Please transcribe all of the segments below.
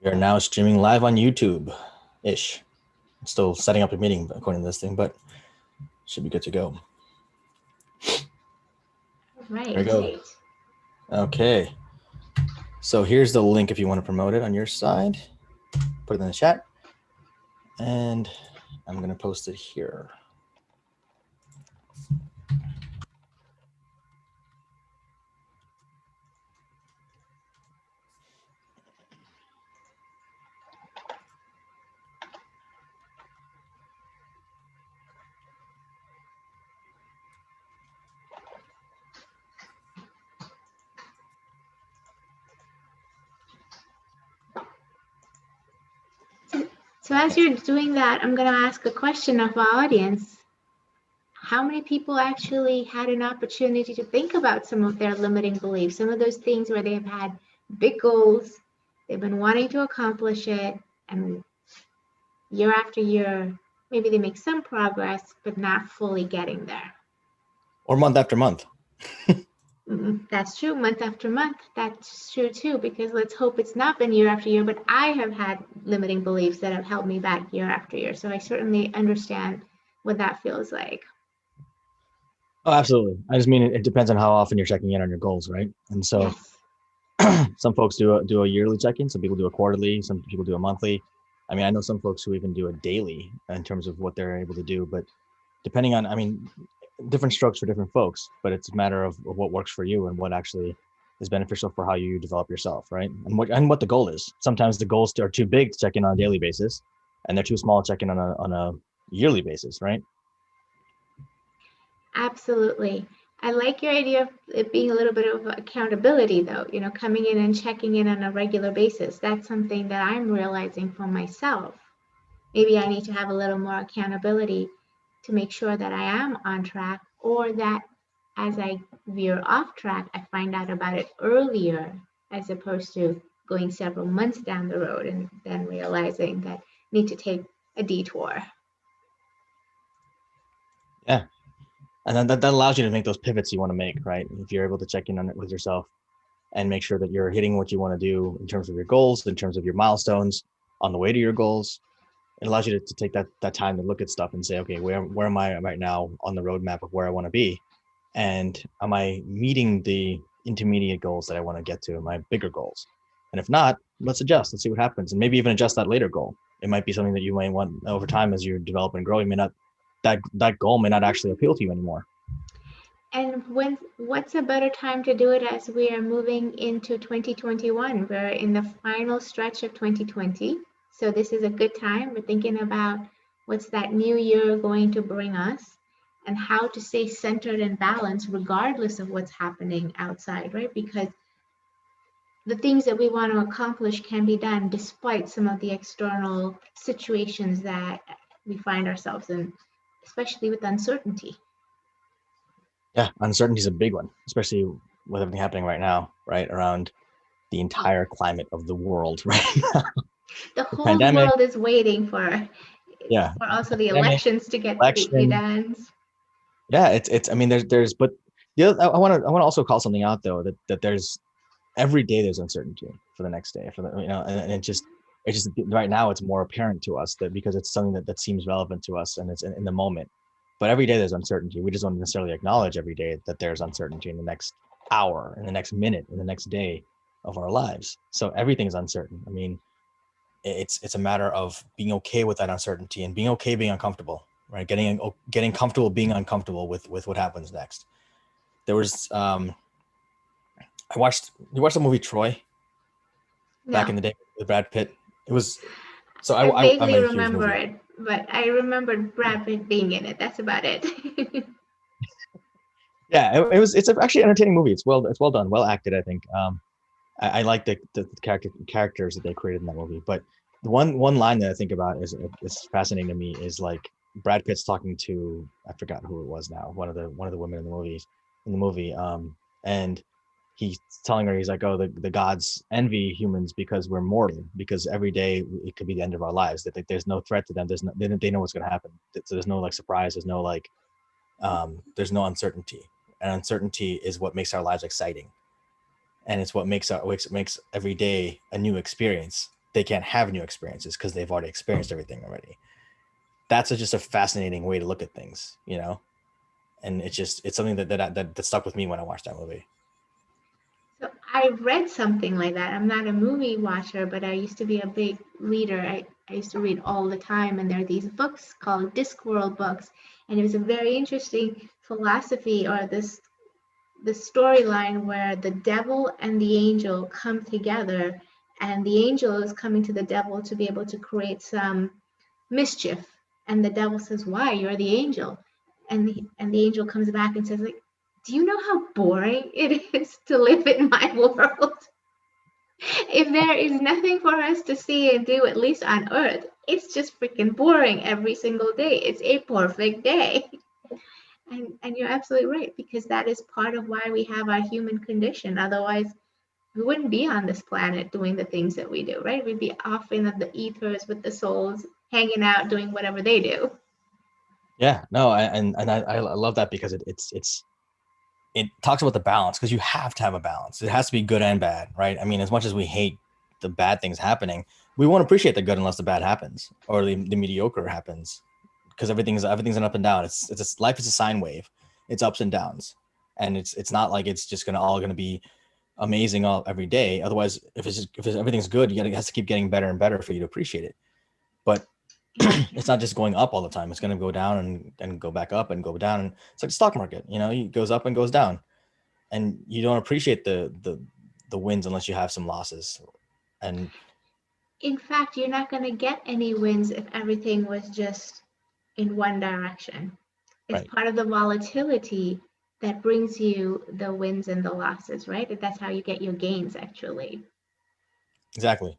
We are now streaming live on YouTube-ish. Still setting up a meeting according to this thing, but should be good to go. Right. There we go. Okay. So here's the link if you want to promote it on your side. Put it in the chat. And I'm going to post it here. So as you're doing that, I'm going to ask a question of our audience. How many people actually had an opportunity to think about some of their limiting beliefs, some of those things where they've had big goals, they've been wanting to accomplish it, and year after year, maybe they make some progress, but not fully getting there. Or month after month. That's true, month after month. That's true too, because let's hope it's not been year after year, but I have had limiting beliefs that have held me back year after year. So I certainly understand what that feels like. Oh, absolutely. I just mean it depends on how often you're checking in on your goals, right? And so yes. Some folks do a yearly check-in, some people do a quarterly, some people do a monthly. I mean, I know some folks who even do a daily in terms of what they're able to do, but depending on, I mean, different strokes for different folks, but it's a matter of what works for you and what actually is beneficial for how you develop yourself, right? And what the goal is. Sometimes the goals are too big to check in on a daily basis, and they're too small to check in on a yearly basis, right? Absolutely. I like your idea of it being a little bit of accountability, though, you know, coming in and checking in on a regular basis. That's something that I'm realizing for myself. Maybe I need to have a little more accountability to make sure that I am on track, or that as I veer off track, I find out about it earlier, as opposed to going several months down the road and then realizing that I need to take a detour. Yeah. And then that allows you to make those pivots you want to make, right? If you're able to check in on it with yourself and make sure that you're hitting what you want to do in terms of your goals, in terms of your milestones on the way to your goals, it allows you to take that time to look at stuff and say, okay, where am I right now on the roadmap of where I want to be? And am I meeting the intermediate goals that I want to get to, my bigger goals? And if not, let's adjust, let's see what happens. And maybe even adjust that later goal. It might be something that you might want over time as you develop and grow. You may not, that goal may not actually appeal to you anymore. And what's a better time to do it as we are moving into 2021? We're in the final stretch of 2020. So this is a good time. We're thinking about what's that new year going to bring us and how to stay centered and balanced regardless of what's happening outside, right? Because the things that we want to accomplish can be done despite some of the external situations that we find ourselves in, especially with uncertainty. Yeah, uncertainty is a big one, especially with everything happening right now, right around the entire climate of the world right now. The whole Pandemic, world is waiting for also the pandemic, elections to get election. done. Yeah, it's. I mean, there's, but the other, I want to also call something out though, that there's every day there's uncertainty for the next day, for the, and it's just right now it's more apparent to us that because it's something that seems relevant to us and it's in the moment. But every day there's uncertainty. We just don't necessarily acknowledge every day that there's uncertainty in the next hour, in the next minute, in the next day of our lives. So everything's uncertain. I mean, it's a matter of being okay with that uncertainty and being okay being uncomfortable, right? Getting comfortable being uncomfortable with what happens next. There was you watched the movie Troy back in the day with Brad Pitt. It was so I I'm vaguely a huge remember movie. it, but I remembered Brad Pitt being in it. That's about it. Yeah, it's actually an entertaining movie. It's well done, well acted. I think I like the characters that they created in that movie. But the one line that I think about is fascinating to me is like Brad Pitt's talking to, I forgot who it was now, one of the women in the movie, and he's telling her, he's like, oh, the gods envy humans because we're mortal, because every day it could be the end of our lives, that there's no threat to them, they know what's going to happen, so there's no like surprise, there's no like there's no uncertainty, and uncertainty is what makes our lives exciting, and it's what makes every day a new experience. they can't have new experiences because they've already experienced everything already. That's just a fascinating way to look at things, you know? And it's something that stuck with me when I watched that movie. So I read something like that. I'm not a movie watcher, but I used to be a big reader. I used to read all the time, and there are these books called Discworld books, and it was a very interesting philosophy or the storyline where the devil and the angel come together, and the angel is coming to the devil to be able to create some mischief, and the devil says, "Why? You're the angel." And the angel comes back and says, like, "Do you know how boring it is to live in my world? If there is nothing for us to see and do, at least on earth, it's just freaking boring every single day. It's a perfect day." And you're absolutely right, because that is part of why we have our human condition. Otherwise, we wouldn't be on this planet doing the things that we do, right? We'd be off in the ethers with the souls, hanging out, doing whatever they do. Yeah, no, I love that because it talks about the balance, because you have to have a balance. It has to be good and bad, right? I mean, as much as we hate the bad things happening, we won't appreciate the good unless the bad happens or the mediocre happens, because everything's an up and down. Life is a sine wave. It's ups and downs, and it's not like it's just gonna be amazing all every day. Otherwise, if everything's good, it has to keep getting better and better for you to appreciate it. But it's not just going up all the time. It's going to go down and go back up and go down. And it's like the stock market, you know, it goes up and goes down, and you don't appreciate the wins unless you have some losses. And In fact, you're not going to get any wins if everything was just in one direction. It's right, part of the volatility that brings you the wins and the losses, right? That's how you get your gains, actually. exactly.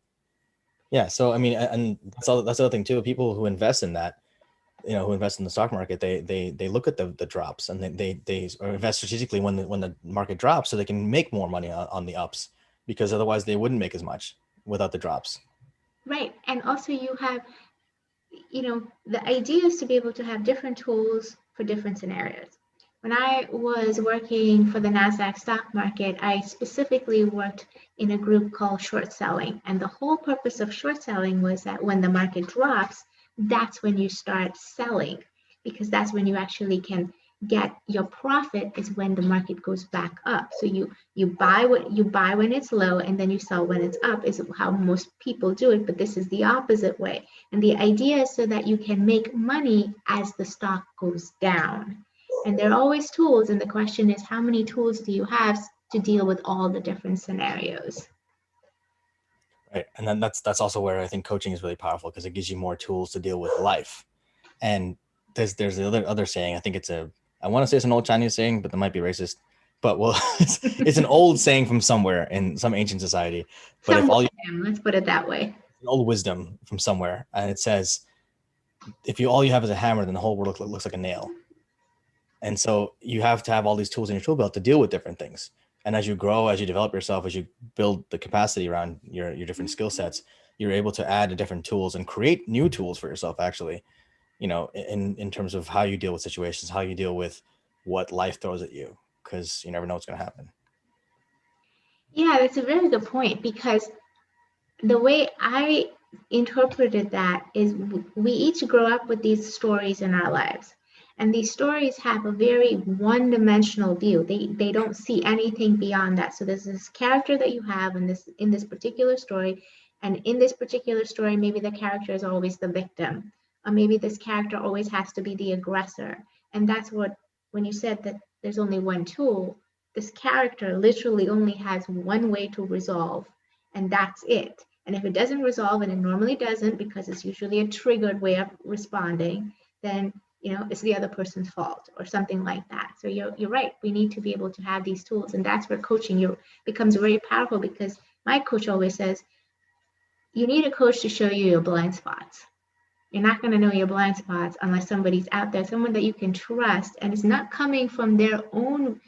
Yeah. So I mean, and that's the other thing too. People who invest in that, you know, who invest in the stock market, they look at the drops, and they invest strategically when the market drops, so they can make more money on the ups, because otherwise they wouldn't make as much without the drops. Right. And also, you have, the idea is to be able to have different tools for different scenarios. When I was working for the NASDAQ stock market, I specifically worked in a group called short selling. And the whole purpose of short selling was that when the market drops, that's when you start selling, because that's when you actually can get your profit, is when the market goes back up. So you buy when it's low, and then you sell when it's up, is how most people do it, but this is the opposite way. And the idea is so that you can make money as the stock goes down. And there are always tools. And the question is, how many tools do you have to deal with all the different scenarios? Right. And then that's also where I think coaching is really powerful, because it gives you more tools to deal with life. And there's the other saying. I think I want to say it's an old Chinese saying, but that might be racist. But well, it's an old saying from somewhere in some ancient society. But if Some all you wisdom, let's put it that way. an old wisdom from somewhere, and it says, if you all you have is a hammer, then the whole world looks like a nail. And so you have to have all these tools in your tool belt to deal with different things. And as you grow, as you develop yourself, as you build the capacity around your different skill sets, you're able to add different tools and create new tools for yourself, actually, you know, in terms of how you deal with situations, how you deal with what life throws at you, because you never know what's going to happen. Yeah, that's a very good point, because the way I interpreted that is we each grow up with these stories in our lives. And these stories have a very one-dimensional view. They don't see anything beyond that. So there's this character that you have in this particular story, and in this particular story, maybe the character is always the victim, or maybe this character always has to be the aggressor. And that's what, when you said that there's only one tool, this character literally only has one way to resolve, and that's it. And if it doesn't resolve, and it normally doesn't because it's usually a triggered way of responding, then it's the other person's fault or something like that. So you're right. We need to be able to have these tools, and that's where coaching becomes very powerful, because my coach always says you need a coach to show you your blind spots. You're not going to know your blind spots unless somebody's out there, someone that you can trust, and it's not coming from their own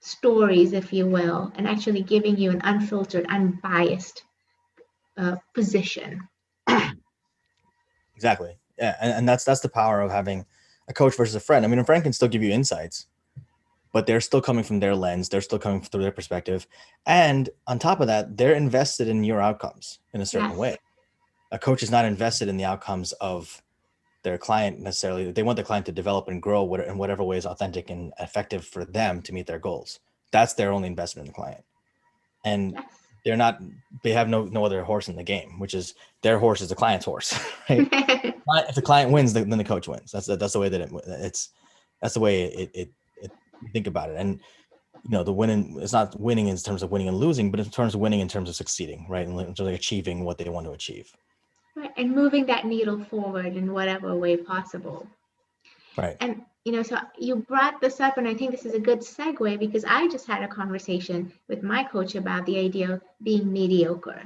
stories, if you will, and actually giving you an unfiltered, unbiased position. Exactly. Yeah, and that's the power of having a coach versus a friend. I mean, a friend can still give you insights, but they're still coming from their lens. They're still coming through their perspective. And on top of that, they're invested in your outcomes in a certain Yes. way. A coach is not invested in the outcomes of their client necessarily. They want the client to develop and grow in whatever way is authentic and effective for them to meet their goals. That's their only investment in the client. And Yes. they have no other horse in the game, which is their horse is the client's horse, right? If the client wins, then the coach wins. That's the way that that's the way it think about it. And the winning, it's not winning in terms of winning and losing, but in terms of winning in terms of succeeding, right? In terms of achieving what they want to achieve. Right. And moving that needle forward in whatever way possible. Right. And, so you brought this up, and I think this is a good segue because I just had a conversation with my coach about the idea of being mediocre.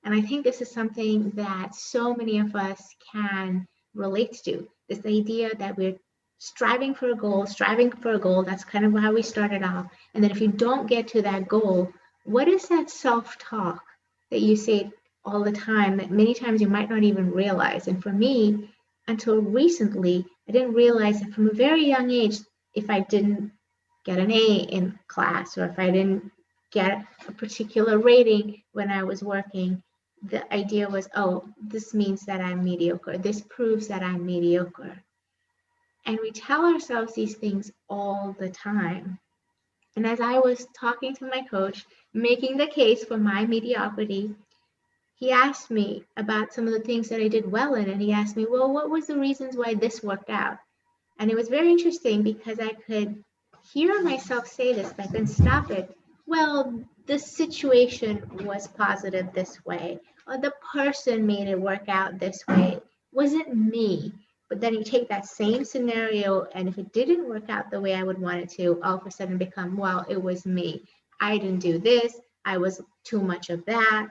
And I think this is something that so many of us can relate to. This idea that we're striving for a goal. That's kind of how we started off. And then if you don't get to that goal, what is that self-talk that you say all the time that many times you might not even realize? And for me, until recently, I didn't realize that from a very young age, if I didn't get an A in class or if I didn't get a particular rating when I was working, the idea was, oh, this means that I'm mediocre. This proves that I'm mediocre. And we tell ourselves these things all the time. And as I was talking to my coach, making the case for my mediocrity, he asked me about some of the things that I did well in, and he asked me, well, what was the reasons why this worked out? And it was very interesting because I could hear myself say this, but then stop it. Well, the situation was positive this way, or the person made it work out this way. It wasn't me. But then you take that same scenario, and if it didn't work out the way I would want it to, all of a sudden become, well, it was me. I didn't do this. I was too much of that.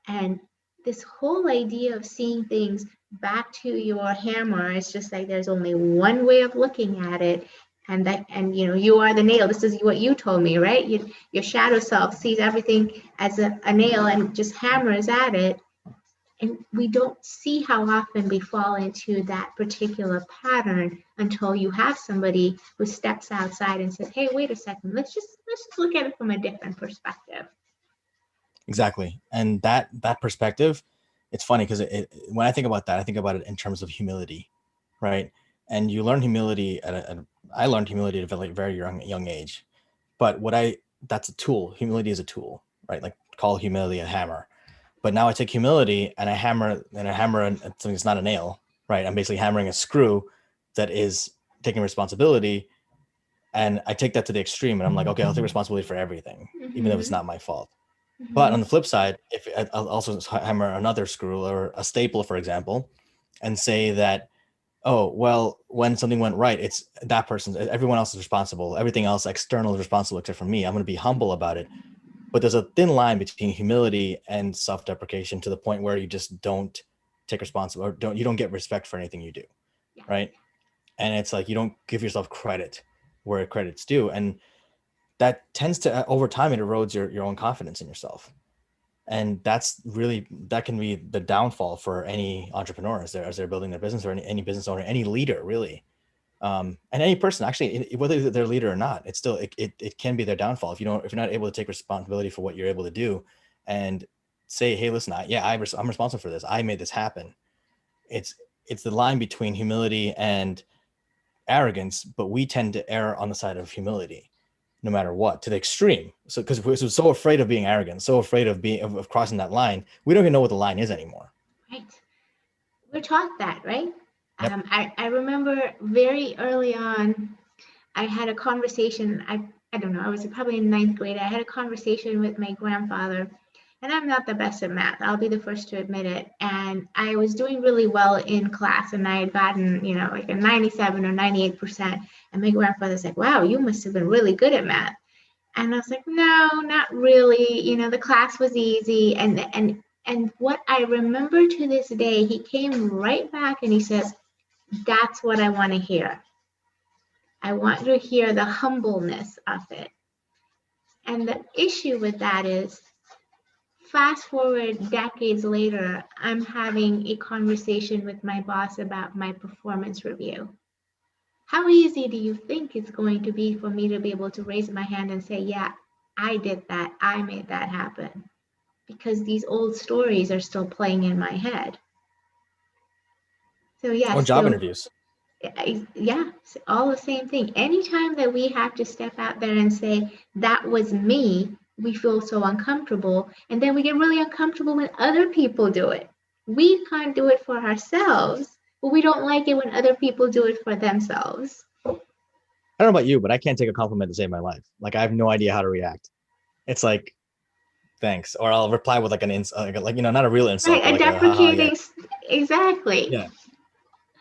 And this whole idea of seeing things back to your hammer is just like there's only one way of looking at it, and you are the nail. This is what you told me, right? Your shadow self sees everything as a nail and just hammers at it. And we don't see how often we fall into that particular pattern until you have somebody who steps outside and says, hey, wait a second, let's just look at it from a different perspective. Exactly. And that perspective, it's funny because when I think about that, I think about it in terms of humility, right? And you learn humility I learned humility at a very young age. But that's a tool. Humility is a tool, right? Like call humility a hammer. But now I take humility and I hammer something that's not a nail, right? I'm basically hammering a screw that is taking responsibility. And I take that to the extreme and I'm like, okay, I'll take responsibility for everything, even though it's not my fault. But on the flip side, if I'll also hammer another screw or a staple, for example, and say that, oh, well, when something went right, it's that person's, everyone else is responsible. Everything else external is responsible except for me. I'm going to be humble about it. But there's a thin line between humility and self-deprecation to the point where you just don't take responsibility or you don't get respect for anything you do. Yeah. Right. And it's like you don't give yourself credit where credit's due. And that tends to, over time, it erodes your own confidence in yourself. And that can be the downfall for any entrepreneur as they're building their business, or any business owner, any leader really. And any person actually, whether they're a leader or not, it's still, it can be their downfall. If you're not able to take responsibility for what you're able to do and say, hey, listen, I'm responsible for this. I made this happen. It's the line between humility and arrogance, but we tend to err on the side of humility no matter what, to the extreme. So because we're so afraid of being arrogant, so afraid of crossing that line, we don't even know what the line is anymore. Right. We're taught that, right? Yep. I remember very early on, I had a conversation. I don't know, I was probably in ninth grade. I had a conversation with my grandfather, and I'm not the best at math. I'll be the first to admit it. And I was doing really well in class, and I had gotten, like a 97 or 98%. And my grandfather's like, wow, you must have been really good at math. And I was like, no, not really. The class was easy. And what I remember to this day, he came right back and he says, that's what I want to hear. I want to hear the humbleness of it. And the issue with that is, fast forward decades later, I'm having a conversation with my boss about my performance review. How easy do you think it's going to be for me to be able to raise my hand and say, yeah, I did that, I made that happen? Because these old stories are still playing in my head. So Or yes, job so interviews. yeah, it's all the same thing. Anytime that we have to step out there and say, that was me, we feel so uncomfortable. And then we get really uncomfortable when other people do it. We can't do it for ourselves, but we don't like it when other people do it for themselves. I don't know about you, but I can't take a compliment to save my life. Like I have no idea how to react. It's like, thanks, or I'll reply with like an like not a real insult, Right, but a like a haha, yeah, deprecating, exactly. yeah.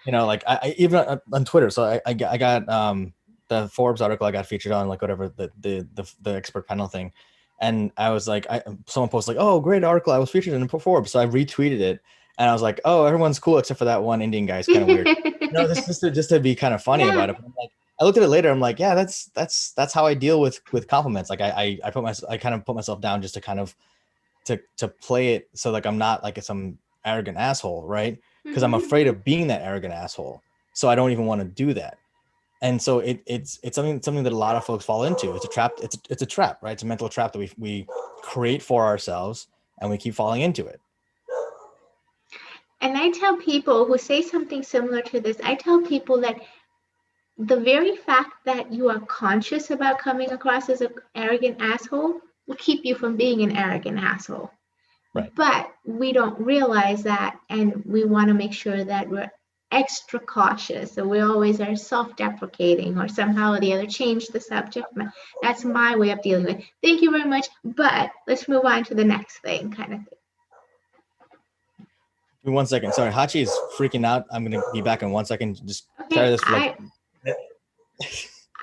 Like I even on Twitter. So I got the Forbes article I got featured on, like whatever the expert panel thing, and I was like, someone posted like, oh, great article, I was featured in Forbes, so I retweeted it, and I was like, oh, everyone's cool except for that one Indian guy. It's kind of weird. This just to be kind of funny Yeah. about it. But I'm like, I looked at it later. I'm like, yeah, that's how I deal with compliments. Like I kind of put myself down just to kind of to play it so like I'm not like some arrogant asshole, right? Because I'm afraid of being that arrogant asshole, so I don't even want to do that. And so it's something that a lot of folks fall into. It's a trap. It's a trap, right? It's a mental trap that we create for ourselves, and we keep falling into it. And I tell people who say something similar to this, I tell people that the very fact that you are conscious about coming across as an arrogant asshole will keep you from being an arrogant asshole. Right. But we don't realize that, and we want to make sure that we're extra cautious. So we always are self-deprecating or somehow or the other change the subject. That's my way of dealing with it. Thank you very much, but let's move on to the next thing, kind of thing. Give me 1 second. Sorry, Hachi is freaking out. I'm gonna be back in 1 second. Just carry this for like.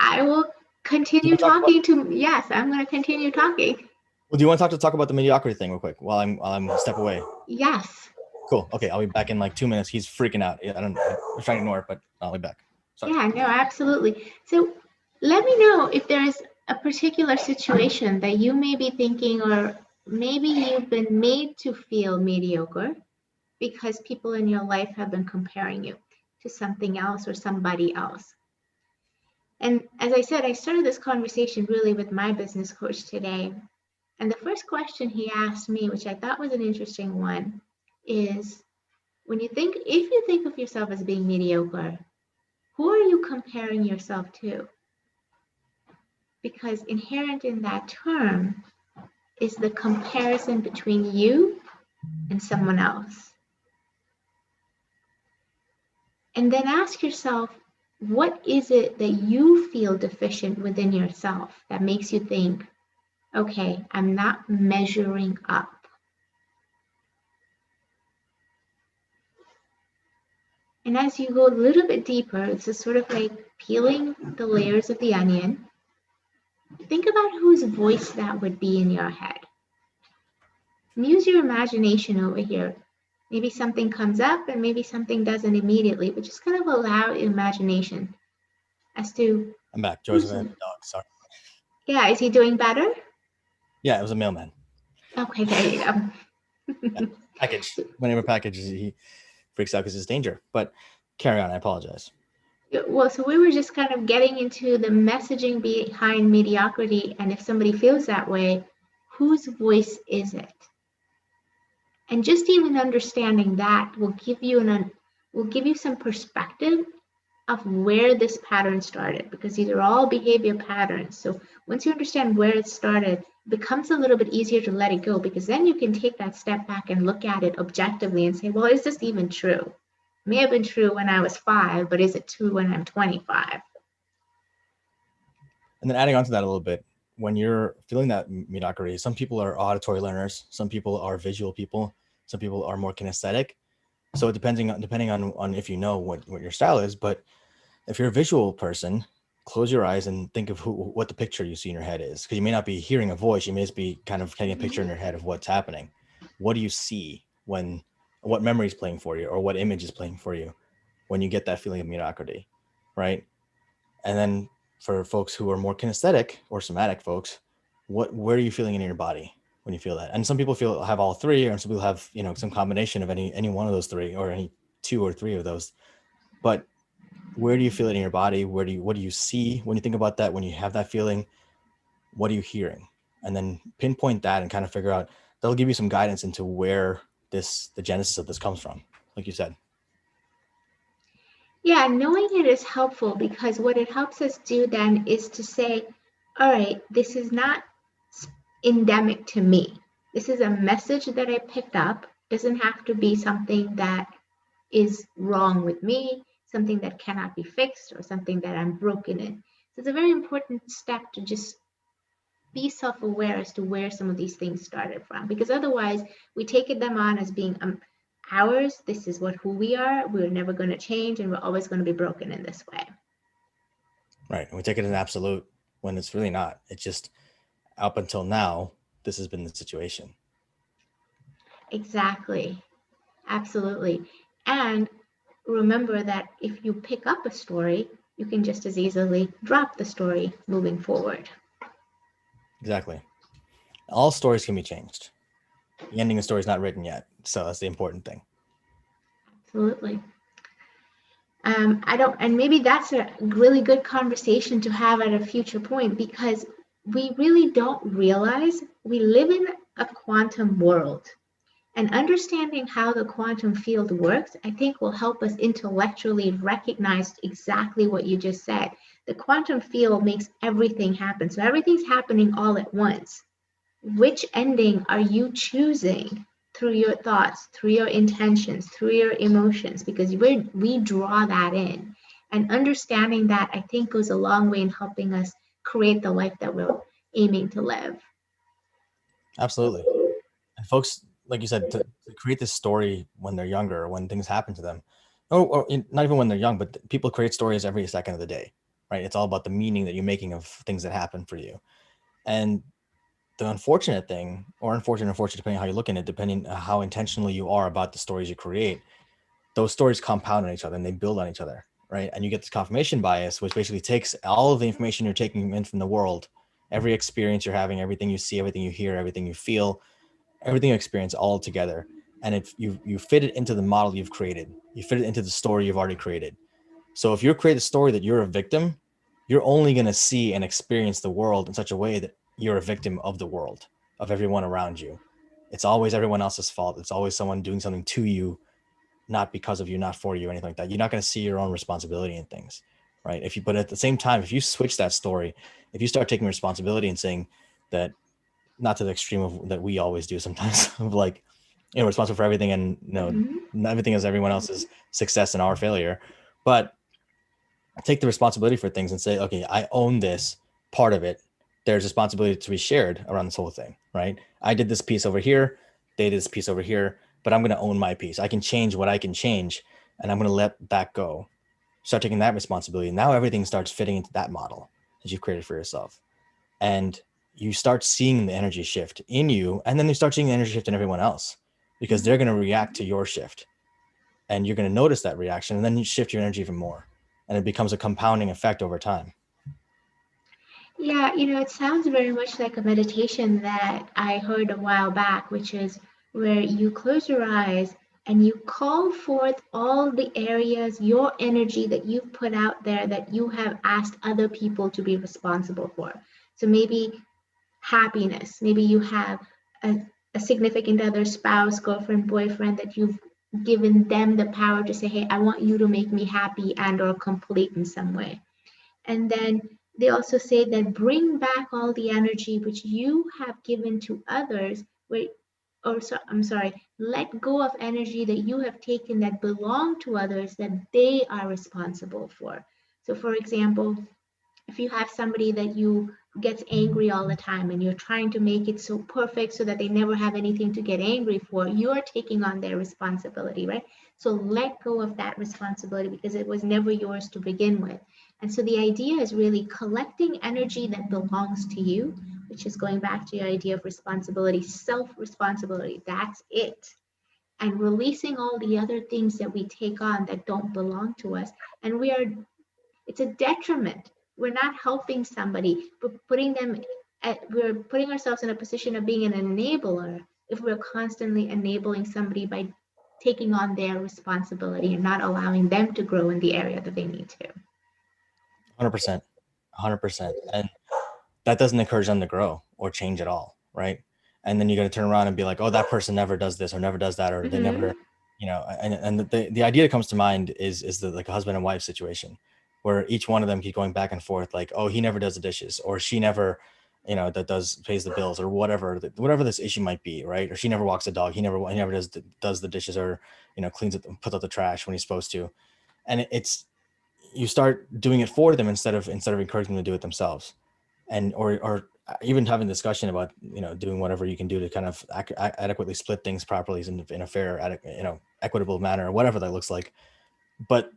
I will continue talking to. Yes, I'm going to continue talking. Well, do you want to talk about the mediocrity thing real quick while I'm step away? Yes. Cool. Okay, I'll be back in like 2 minutes. He's freaking out. I'm trying to ignore it, but I'll be back. Sorry. Yeah, no, absolutely. So let me know if there's a particular situation that you may be thinking, or maybe you've been made to feel mediocre because people in your life have been comparing you to something else or somebody else. And as I said, I started this conversation really with my business coach today. And the first question he asked me, which I thought was an interesting one, is if you think of yourself as being mediocre, who are you comparing yourself to? Because inherent in that term is the comparison between you and someone else. And then ask yourself, what is it that you feel deficient within yourself that makes you think, okay, I'm not measuring up? And as you go a little bit deeper, it's just sort of like peeling the layers of the onion. Think about whose voice that would be in your head. And use your imagination over here. Maybe something comes up and maybe something doesn't immediately, but just kind of allow imagination as to. I'm back. Joy's a dog. Sorry. Yeah, is he doing better? Yeah, it was a mailman. Okay, there you go. Package. Whenever packages, he freaks out because it's danger. But carry on. I apologize. Well, so we were just kind of getting into the messaging behind mediocrity, and if somebody feels that way, whose voice is it? And just even understanding that will give you some perspective of where this pattern started, because these are all behavior patterns. So once you understand where it started, it becomes a little bit easier to let it go, because then you can take that step back and look at it objectively and say, well, is this even true? It may have been true when I was 5, but is it true when I'm 25? And then adding on to that a little bit, when you're feeling that mediocrity, some people are auditory learners, some people are visual people, some people are more kinesthetic. So depending on if you know what your style is, but if you're a visual person, close your eyes and think of what the picture you see in your head is, because you may not be hearing a voice, you may just be kind of getting a picture in your head of what's happening. What do you see what memory is playing for you, or what image is playing for you when you get that feeling of mediocrity, right? And then for folks who are more kinesthetic or somatic folks, where are you feeling in your body when you feel that? And some people have all three, or some people have some combination of any one of those three, or any 2 or 3 of those. But where do you feel it in your body? What do you see when you think about that? When you have that feeling, what are you hearing? And then pinpoint that and kind of figure out, that'll give you some guidance into where the genesis of this comes from, like you said. Yeah, knowing it is helpful because what it helps us do then is to say, all right, this is not endemic to me. This is a message that I picked up. Doesn't have to be something that is wrong with me, something that cannot be fixed, or something that I'm broken in. So it's a very important step to just be self-aware as to where some of these things started from, because otherwise we take them on as being ours. This is who we are. We're never going to change, and we're always going to be broken in this way. Right. And we take it as an absolute when it's really not. It's just up until now, this has been the situation. Exactly. Absolutely. And remember that if you pick up a story, you can just as easily drop the story moving forward. Exactly. All stories can be changed. The ending of the story is not written yet. So that's the important thing. Absolutely. And maybe that's a really good conversation to have at a future point, because we really don't realize we live in a quantum world. And understanding how the quantum field works, I think, will help us intellectually recognize exactly what you just said. The quantum field makes everything happen. So everything's happening all at once. Which ending are you choosing through your thoughts, through your intentions, through your emotions? Because we draw that in. And understanding that, I think, goes a long way in helping us create the life that we're aiming to live. Absolutely. And folks, like you said, to create this story when they're younger, when things happen to them, or not even when they're young, but people create stories every second of the day, right? It's all about the meaning that you're making of things that happen for you. And the unfortunate thing, or unfortunate, depending on how you look at it, depending on how intentionally you are about the stories you create, those stories compound on each other and they build on each other, right? And you get this confirmation bias, which basically takes all of the information you're taking in from the world, every experience you're having, everything you see, everything you hear, everything you feel, everything you experience all together. And if you fit it into the model you've created, you fit it into the story you've already created. So if you create a story that you're a victim, you're only going to see and experience the world in such a way that you're a victim of the world, of everyone around you. It's always everyone else's fault. It's always someone doing something to you, not because of you, not for you, anything like that. You're not going to see your own responsibility in things, right? But at the same time, if you switch that story, if you start taking responsibility and saying that, not to the extreme of that we always do sometimes, of like, responsible for everything, and everything is everyone else's success and our failure, but take the responsibility for things and say, okay, I own this part of it. There's responsibility to be shared around this whole thing, right? I did this piece over here, they did this piece over here, but I'm going to own my piece. I can change what I can change, and I'm going to let that go. Start taking that responsibility. Now everything starts fitting into that model that you've created for yourself. And you start seeing the energy shift in you, and then you start seeing the energy shift in everyone else, because they're going to react to your shift, and you're going to notice that reaction, and then you shift your energy even more, and it becomes a compounding effect over time. Yeah, it sounds very much like a meditation that I heard a while back, which is where you close your eyes and you call forth all the areas, your energy that you've put out there that you have asked other people to be responsible for. So maybe happiness, maybe you have a significant other, spouse, girlfriend, boyfriend, that you've given them the power to say, hey, I want you to make me happy and or complete in some way. And then they also say that bring back all the energy which you have given to others, I'm sorry, let go of energy that you have taken that belong to others that they are responsible for. So, for example, if you have somebody that you gets angry all the time and you're trying to make it so perfect so that they never have anything to get angry for, you're taking on their responsibility, right? So let go of that responsibility because it was never yours to begin with. And so the idea is really collecting energy that belongs to you, which is going back to your idea of responsibility, self-responsibility. That's it. And releasing all the other things that we take on that don't belong to us. And it's a detriment. We're not helping somebody, but we're putting ourselves in a position of being an enabler if we're constantly enabling somebody by taking on their responsibility and not allowing them to grow in the area that they need to. 100%, 100%. And that doesn't encourage them to grow or change at all, right? And then you're going to turn around and be like, oh, that person never does this or never does that, or they never, and the idea that comes to mind is the like a husband and wife situation where each one of them keep going back and forth, like, oh, he never does the dishes, or she never, that pays the bills, or whatever this issue might be, right? Or she never walks the dog, he never does the dishes, or cleans it, puts out the trash when he's supposed to. And it's, you start doing it for them instead of encouraging them to do it themselves, and or even having a discussion about doing whatever you can do to kind of adequately split things properly in a fair, equitable manner, or whatever that looks like. But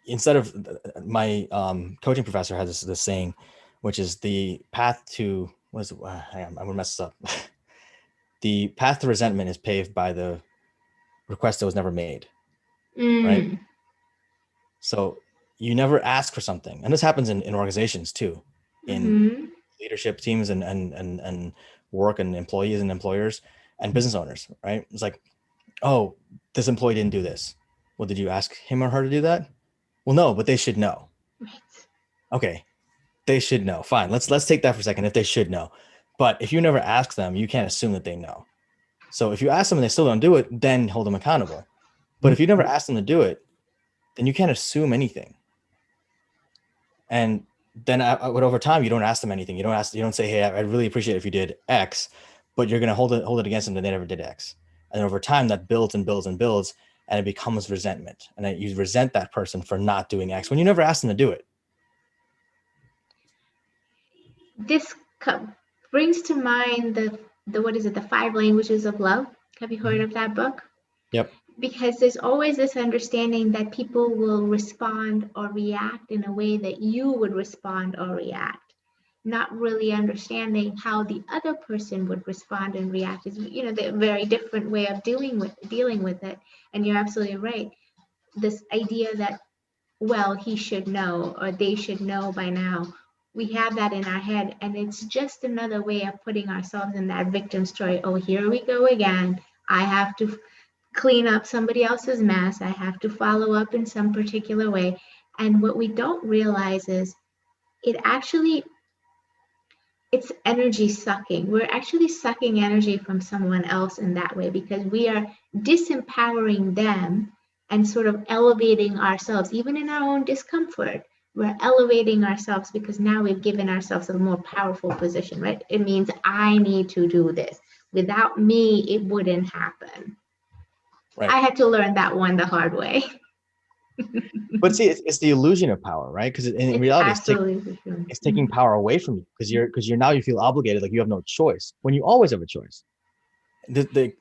instead of, my coaching professor has this saying, which is the path to, what is it? Hang on, I'm gonna mess this up. The path to resentment is paved by the request that was never made. Right? So you never ask for something, and this happens in organizations too, in leadership teams and work, and employees and employers and business owners, right? It's like, oh, this employee didn't do this. Well, did you ask him or her to do that? Well, no, but they should know. Right. Okay, they should know. Fine, let's take that for a second. If they should know, but if you never ask them, you can't assume that they know. So if you ask them and they still don't do it, then hold them accountable. But if you never ask them to do it, then you can't assume anything. And then over time, you don't ask them anything. You don't say, hey, I'd really appreciate it if you did X, but you're going to hold it against them that they never did X. And over time, that builds and builds and builds, and it becomes resentment. And then you resent that person for not doing X when you never asked them to do it. This brings to mind the what is it, the 5 languages of love. Have you heard of that book? Yep. Because there's always this understanding that people will respond or react in a way that you would respond or react, not really understanding how the other person would respond and react. Is the very different way of dealing with it. And you're absolutely right. This idea that, well, he should know or they should know by now. We have that in our head, and it's just another way of putting ourselves in that victim story. Oh, here we go again. I have to clean up somebody else's mess. I have to follow up in some particular way. And what we don't realize is it's energy sucking. We're actually sucking energy from someone else in that way, because we are disempowering them and sort of elevating ourselves, even in our own discomfort. We're elevating ourselves because now we've given ourselves a more powerful position, right? It means I need to do this. Without me, it wouldn't happen. Right. I had to learn that one the hard way. But see, it's the illusion of power, right? Because in reality, it's taking power away from you, because you feel obligated, like you have no choice, when you always have a choice. The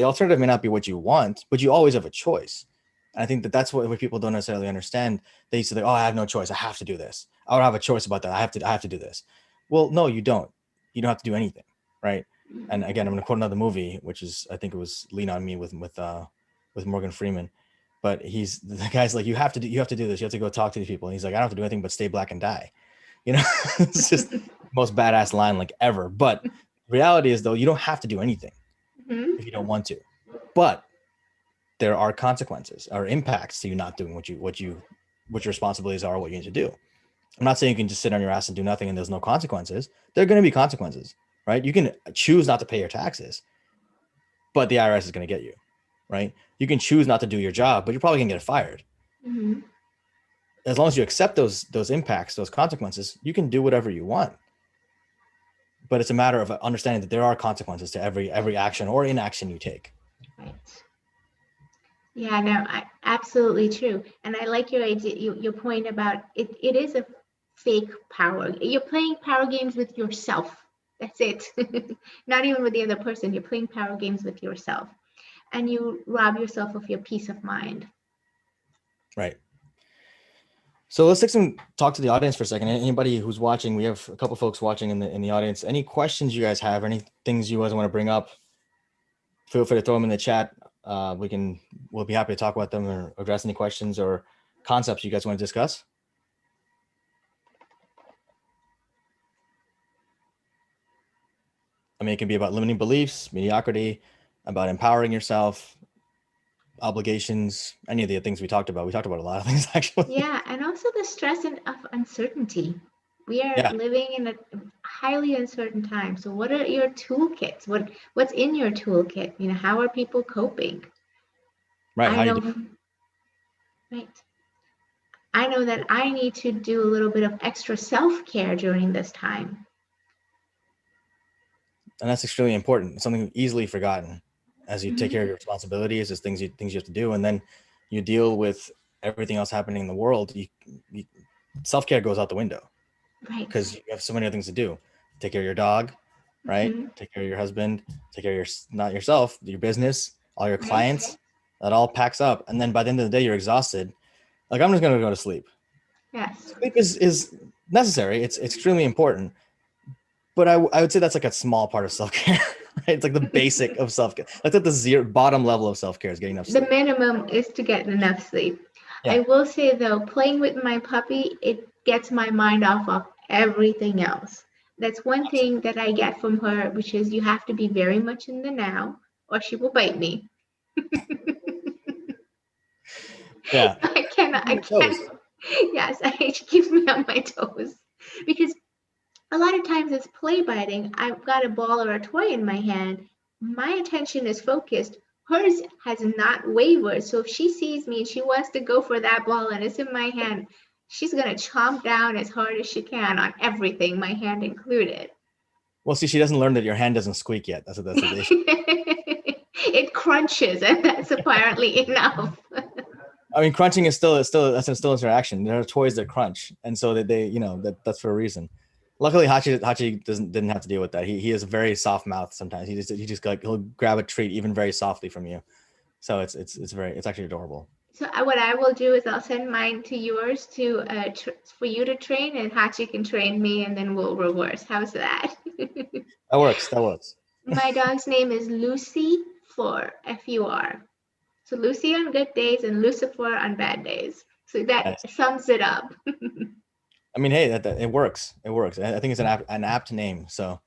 alternative may not be what you want, but you always have a choice. And I think that's what people don't necessarily understand. They say, oh, I have no choice. I have to do this. I don't have a choice about that. I have to do this. Well, no, you don't. You don't have to do anything, right? And again, I'm going to quote another movie, which is, I think it was Lean on Me with Morgan Freeman. But the guy's like, you have to do this. You have to go talk to these people. And he's like, I don't have to do anything but stay black and die. It's just the most badass line like ever. But reality is, though, you don't have to do anything if you don't want to. But there are consequences or impacts to you not doing what your responsibilities are, what you need to do. I'm not saying you can just sit on your ass and do nothing and there's no consequences. There are going to be consequences, right? You can choose not to pay your taxes, but the IRS is going to get you, right? You can choose not to do your job, but you're probably going to get fired. Mm-hmm. As long as you accept those impacts, those consequences, you can do whatever you want. But it's a matter of understanding that there are consequences to every action or inaction you take. Right. Yeah, no, absolutely true. And I like your idea, your point about it is a fake power. You're playing power games with yourself. That's it. Not even with the other person. You're playing power games with yourself. And you rob yourself of your peace of mind. Right. So let's talk to the audience for a second. Anybody who's watching, we have a couple folks watching in the audience. Any questions you guys have, any things you guys want to bring up, feel free to throw them in the chat. We'll be happy to talk about them or address any questions or concepts you guys want to discuss. I mean, it can be about limiting beliefs, mediocrity, about empowering yourself, obligations, any of the things we talked about. We talked about a lot of things actually. Yeah, and also the stress of uncertainty. We are Yeah, living in a highly uncertain time. So what are your toolkits? What's in your toolkit? You know, how are people coping? right. I How do you know, do? right. I know that I need to do a little bit of extra self-care during this time. And that's extremely important. It's something easily forgotten as you take Hmm. care of your responsibilities, as things you have to do, and then you deal with everything else happening in the world. You self care goes out the window Right. because you have so many other things to do. Take care of your dog, right? Hmm. Take care of your husband. Take care of your not yourself, your business, all your Right. clients. That all packs up, and then by the end of the day, you're exhausted. Like I'm just gonna go to sleep. Yes. Sleep is necessary. It's extremely important, but I would say that's like a small part of self care. Right? It's like the basic of self care. That's at the zero bottom level of self care is getting enough The sleep. minimum is to get enough sleep. I Yeah, will say though, playing with my puppy, it gets my mind off of everything else. That's one thing that I get from her, which is you have to be very much in the now, or she will bite me. yeah. I can't. Toes. Yes, she keeps me on my toes because a lot of times it's play biting. I've got a ball or a toy in my hand. My attention is focused. Hers has not wavered. So if she sees me and she wants to go for that ball and it's in my hand, she's going to chomp down as hard as she can on everything, my hand included. Well, see, she doesn't learn that your hand doesn't squeak yet. That's the issue. It crunches, and that's apparently enough. I mean, crunching is still that's still interaction. There are toys that crunch, and so they you know that's for a reason. Luckily, Hachi didn't have to deal with that. He has a very soft mouth sometimes. He just like he'll grab a treat even very softly from you. So it's actually adorable. So what I will do is I'll send mine to yours to for you to train, and Hachi can train me, and then we'll reverse. How's that? That works. That works. My dog's name is Lucy Fleur, Fur. So Lucy on good days and Lucifer on bad days. So that Nice. sums it up. I mean, hey, that it works. It works. I think it's an apt name. So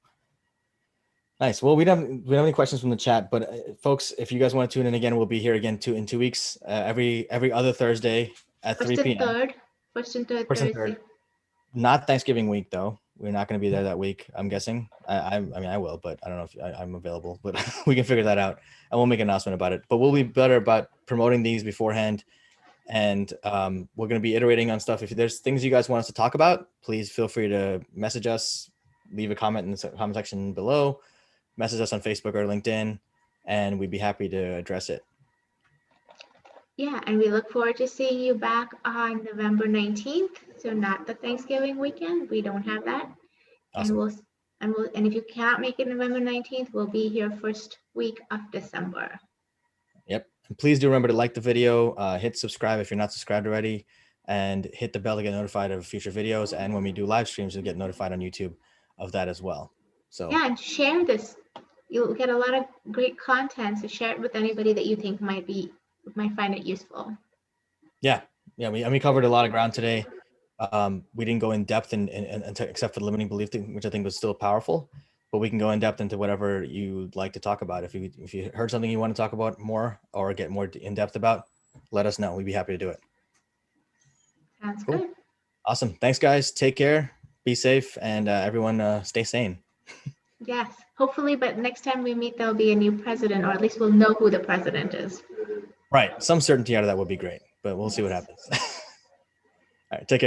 nice. Well, we don't have any questions from the chat, but folks, if you guys want to tune in again, we'll be here again in 2 weeks. Every other Thursday at First 3 and p.m. third. First and third First and Thursday. third. Not Thanksgiving week though. We're not going to be there that week. I'm guessing. I mean, I will, but I don't know if I'm available. But we can figure that out, and we'll make an announcement about it. But we'll be better about promoting these beforehand, and we're going to be iterating on stuff. If there's things you guys want us to talk about, please feel free to message us, leave a comment in the comment section below, message us on Facebook or LinkedIn, and we'd be happy to address it. Yeah, and we look forward to seeing you back on November 19th. So not the Thanksgiving weekend. We don't have that. Awesome. And if you cannot make it November 19th, we'll be here first week of December. Yep. And please do remember to like the video, hit subscribe if you're not subscribed already, and hit the bell to get notified of future videos. And when we do live streams, you'll get notified on YouTube of that as well. So Yeah, and share this. You'll get a lot of great content. So share it with anybody that you think might find it useful. yeah, we covered a lot of ground today. We didn't go in depth except for the limiting belief thing, which I think was still powerful. But we can go in depth into whatever you'd like to talk about. If you heard something you want to talk about more or get more in depth about, let us know. We'd be happy to do it. Sounds Cool. good. Awesome. Thanks, guys. Take care. Be safe, and everyone stay sane. Yes, hopefully, but next time we meet, there'll be a new president, or at least we'll know who the president is. Right. Some certainty out of that would be great, but we'll see what happens. All right. Take care, guys.